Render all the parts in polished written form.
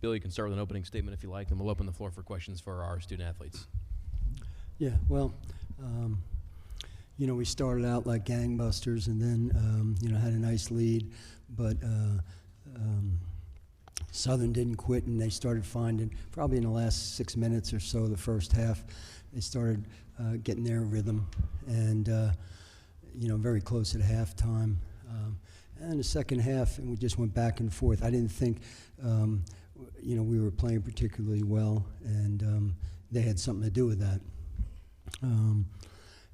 Bill, you can start with an opening statement if you like, and we'll open the floor for questions for our student athletes. Yeah, well, we started out like gangbusters and then, had a nice lead, but Southern didn't quit, and they started finding, probably in the last 6 minutes or so of the first half, they started getting their rhythm, and, very close at halftime. And the second half, and we just went back and forth. I didn't think, we were playing particularly well, and they had something to do with that.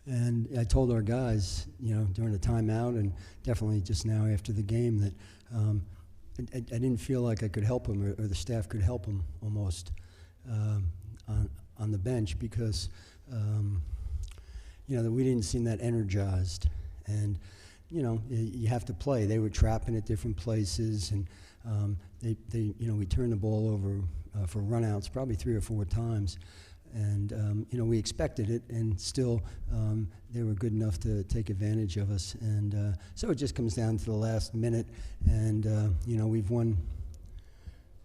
And I told our guys, during the timeout and definitely just now after the game that I didn't feel like I could help them or the staff could help them almost on the bench because, that we didn't seem that energized. And, you have to play. They were trapping at different places, and we turned the ball over for runouts probably 3 or 4 times. And, we expected it, and still they were good enough to take advantage of us. And so it just comes down to the last minute. And, we've won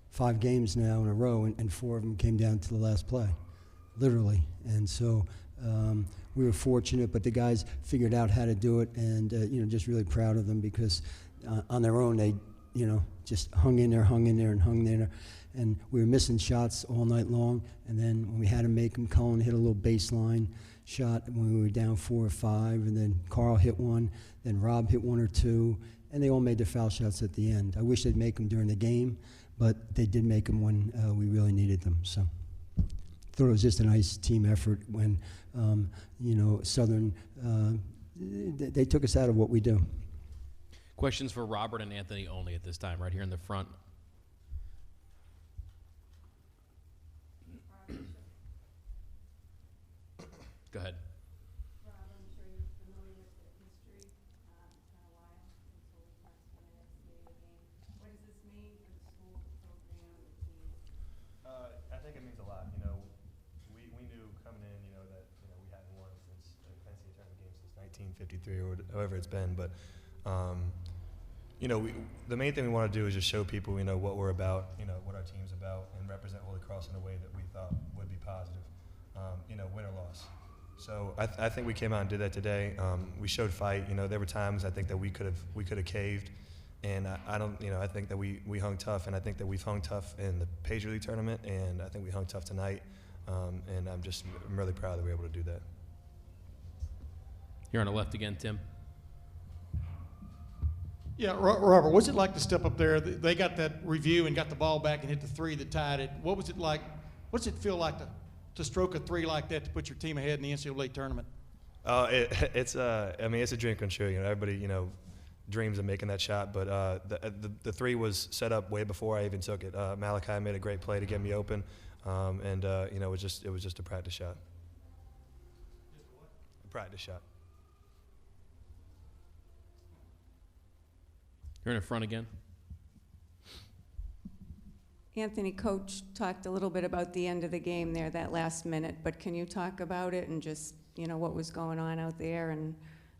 5 games now in a row, and 4 of them came down to the last play, literally. And so we were fortunate, but the guys figured out how to do it, and, just really proud of them because on their own they, just hung in there, and we were missing shots all night long. And then when we had to make them, Cullen hit a little baseline shot when we were down 4 or 5, and then Carl hit one, then Rob hit 1 or 2, and they all made their foul shots at the end. I wish they'd make them during the game, but they did make them when we really needed them. So I thought it was just a nice team effort when, Southern, they took us out of what we do. Questions for Robert and Anthony only at this time, right here in the front. Go ahead. Rob, I'm sure you're familiar with the history. It's been a while since we last won an NCAA game. What does this mean for the school, the program, the team? I think it means a lot. We knew coming in, that we hadn't won since the NCAA tournament game since 1953 or however it's been. But the main thing we want to do is just show people, what we're about, what our team's about, and represent Holy Cross in a way that we thought would be positive, win or loss. So I think we came out and did that today. We showed fight. There were times I think that we could have caved, and I think that we hung tough, and I think that we've hung tough in the Patriot League tournament, and I think we hung tough tonight, and I'm really proud that we were able to do that. Here on the left again, Tim. Yeah, Robert, what's it like to step up there? They got that review and got the ball back and hit the 3 that tied it. What was it like? What's it feel like to stroke a 3 like that to put your team ahead in the NCAA tournament? It's a dream come true. Everybody, dreams of making that shot, but the 3 was set up way before I even took it. Malachi made a great play to get me open, and it was just a practice shot. Just what? A practice shot. Here in the front again. Anthony, Coach talked a little bit about the end of the game there, that last minute, but can you talk about it and just, what was going on out there and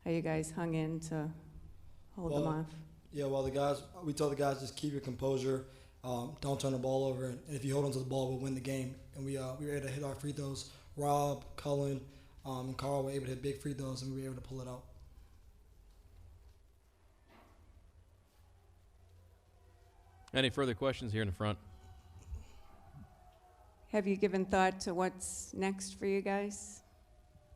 how you guys hung in to hold them off? Yeah, we told the guys just keep your composure, don't turn the ball over, and if you hold on to the ball, we'll win the game. And we were able to hit our free throws. Rob, Cullen, and Carl were able to hit big free throws, and we were able to pull it out. Any further questions here in the front? Have you given thought to what's next for you guys?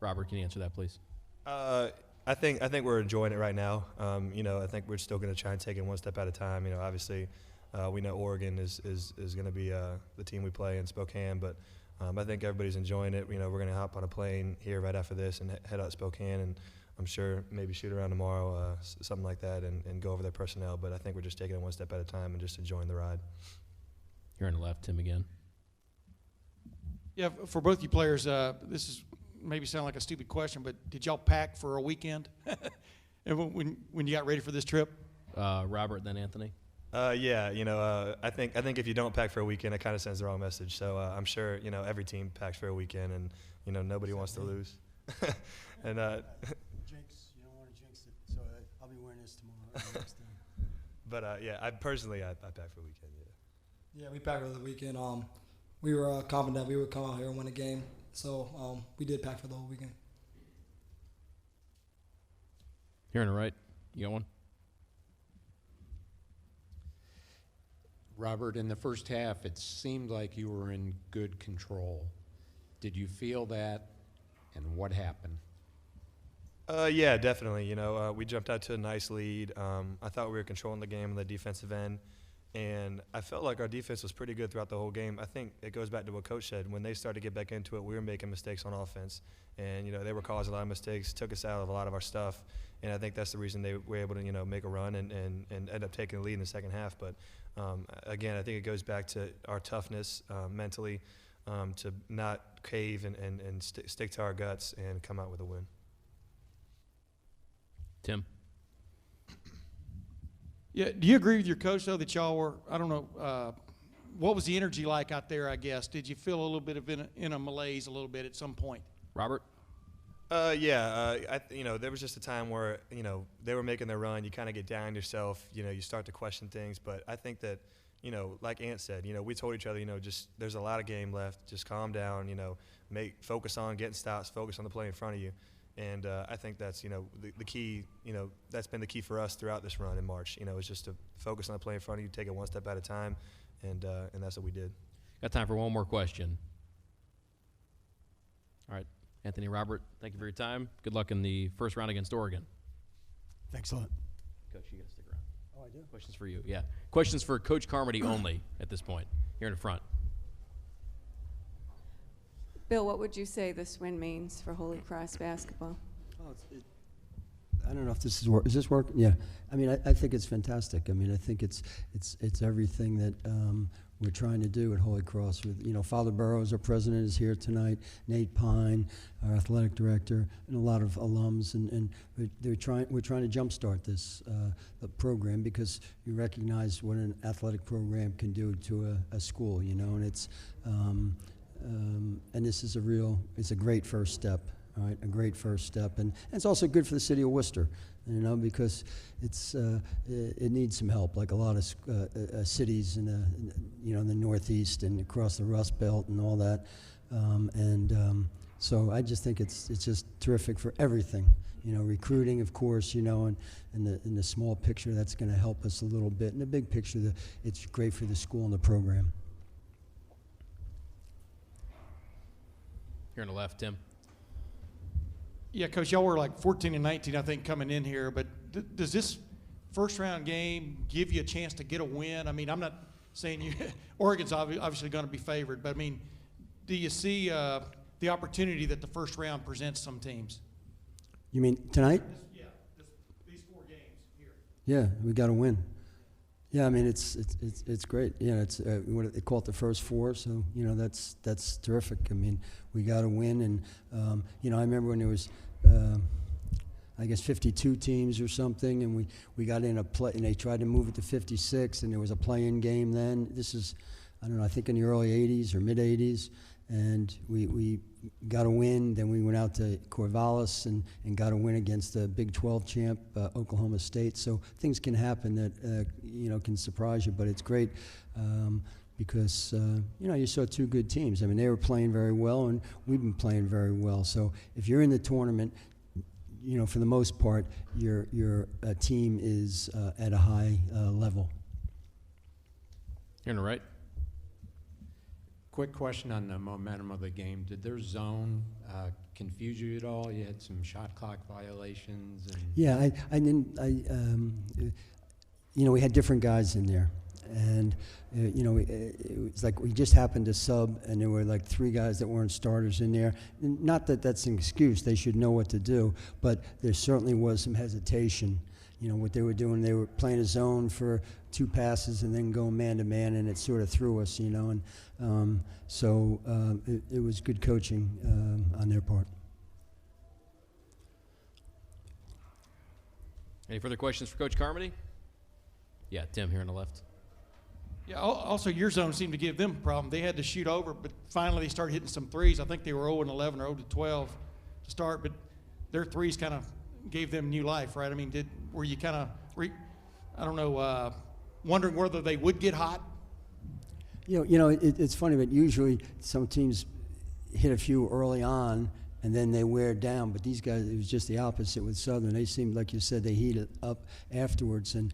Robert, can you answer that, please? I think we're enjoying it right now. I think we're still going to try and take it one step at a time. Obviously, we know Oregon is going to be the team we play in Spokane, but I think everybody's enjoying it. We're going to hop on a plane here right after this and head out to Spokane, and I'm sure maybe shoot around tomorrow, something like that, and go over their personnel. But I think we're just taking it one step at a time and just enjoying the ride. Here on the left, Tim again. Yeah, for both you players, this is maybe sound like a stupid question, but did y'all pack for a weekend when you got ready for this trip? Robert, then Anthony. Yeah, I think if you don't pack for a weekend, it kind of sends the wrong message. So I'm sure every team packs for a weekend, and nobody wants to lose. And Jinx, you don't want to jinx it, so I'll be wearing this tomorrow. Next time. But I personally pack for a weekend. Yeah. Yeah, we packed for the weekend. We were confident we would come out here and win a game, so we did pack for the whole weekend. Here on the right, you got one? Robert, in the first half, it seemed like you were in good control. Did you feel that, and what happened? Yeah, definitely. You know, we jumped out to a nice lead. I thought we were controlling the game on the defensive end, and I felt like our defense was pretty good throughout the whole game. I think it goes back to what Coach said. When they started to get back into it, we were making mistakes on offense, and, you know, they were causing a lot of mistakes, took us out of a lot of our stuff, and I think that's the reason they were able to, you know, make a run and end up taking the lead in the second half. But, again, I think it goes back to our toughness mentally, to not cave and stick to our guts and come out with a win. Tim? Yeah, do you agree with your coach, though, that y'all were, I don't know, what was the energy like out there, I guess? Did you feel a little bit of in a malaise a little bit at some point? Robert? You know, there was just a time where, you know, they were making their run. You kind of get down yourself. You know, you start to question things. But I think that, you know, like Ant said, you know, we told each other, you know, just there's a lot of game left. Just calm down, you know, focus on getting stops, focus on the play in front of you. And I think that's, you know, the key, you know, that's been the key for us throughout this run in March. You know, is just to focus on the play in front of you, take it one step at a time, and that's what we did. Got time for one more question. All right. Anthony, Robert, thank you for your time. Good luck in the first round against Oregon. Thanks a lot. Coach, you got to stick around. Oh, I do? Questions for you, yeah. Questions for Coach Carmody only at this point, here in the front. Bill, what would you say this win means for Holy Cross basketball? Oh, I don't know if this is this working? Yeah. I mean, I think it's fantastic. I mean, I think it's everything that we're trying to do at Holy Cross. With, you know, Father Burrows, our president, is here tonight. Nate Pine, our athletic director, and a lot of alums, and we're trying to jumpstart this the program, because you recognize what an athletic program can do to a school. You know, and it's and this is it's a great first step. All right, a great first step, and it's also good for the city of Worcester, you know, because it needs some help, like a lot of cities in the Northeast and across the Rust Belt and all that, so I just think it's just terrific for everything, you know, recruiting, of course, you know, and in the small picture that's going to help us a little bit. In the big picture, it's great for the school and the program. Here on the left, Tim. Yeah, Coach, y'all were like 14-19, I think, coming in here. But does this first-round game give you a chance to get a win? I mean, I'm not saying Oregon's obviously going to be favored, but I mean, do you see the opportunity that the first round presents some teams? You mean tonight? These 4 games here. Yeah, we got to win. Yeah, I mean it's great. Yeah, it's what they call it, the first 4. So you know that's terrific. I mean we got to win, and you know I remember when there was I guess 52 teams or something, and we got in a play, and they tried to move it to 56, and there was a play-in game then. This is, I don't know, I think in the early 80s or mid 80s, and we got a win. Then we went out to Corvallis and got a win against the Big 12 champ Oklahoma State. So things can happen that you know can surprise you, but it's great because you know you saw 2 good teams. I mean they were playing very well, and we've been playing very well. So if you're in the tournament, you know for the most part your team is at a high level. Here on the right. Quick question on the momentum of the game. Did their zone confuse you at all? You had some shot clock violations. And Yeah, you know, we had different guys in there, and you know, it was like we just happened to sub, and there were like 3 guys that weren't starters in there. Not that that's an excuse; they should know what to do, but there certainly was some hesitation. You know what they were doing? They were playing a zone for 2 passes and then going man to man, and it sort of threw us, you know. And so it was good coaching on their part. Any further questions for Coach Carmody? Yeah, Tim here on the left. Yeah, also your zone seemed to give them a problem. They had to shoot over, but finally they started hitting some threes. I think they were 0-11 or 0-12 to start, but their threes kind of gave them new life, right? I mean, were you kind of, I don't know, wondering whether they would get hot? It's funny, but usually some teams hit a few early on, and then they wear down. But these guys, it was just the opposite with Southern. They seemed, like you said, they heated up afterwards, and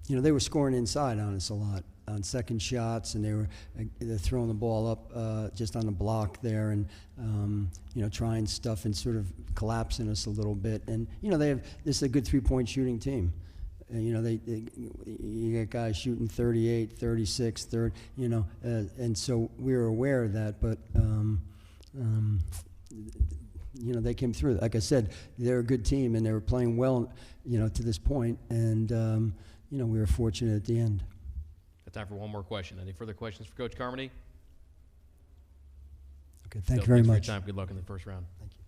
they were scoring inside on us a lot on second shots, and they're throwing the ball up just on the block there, and trying stuff and sort of collapsing us a little bit. And this is a good 3-point shooting team. You got guys shooting 38, 36, 30, and so we were aware of that, but they came through. Like I said, they're a good team, and they were playing well, to this point, and we were fortunate at the end. Got time for one more question. Any further questions for Coach Carmody? Okay, thank you very much. Thanks for your time. Good luck in the first round. Thank you.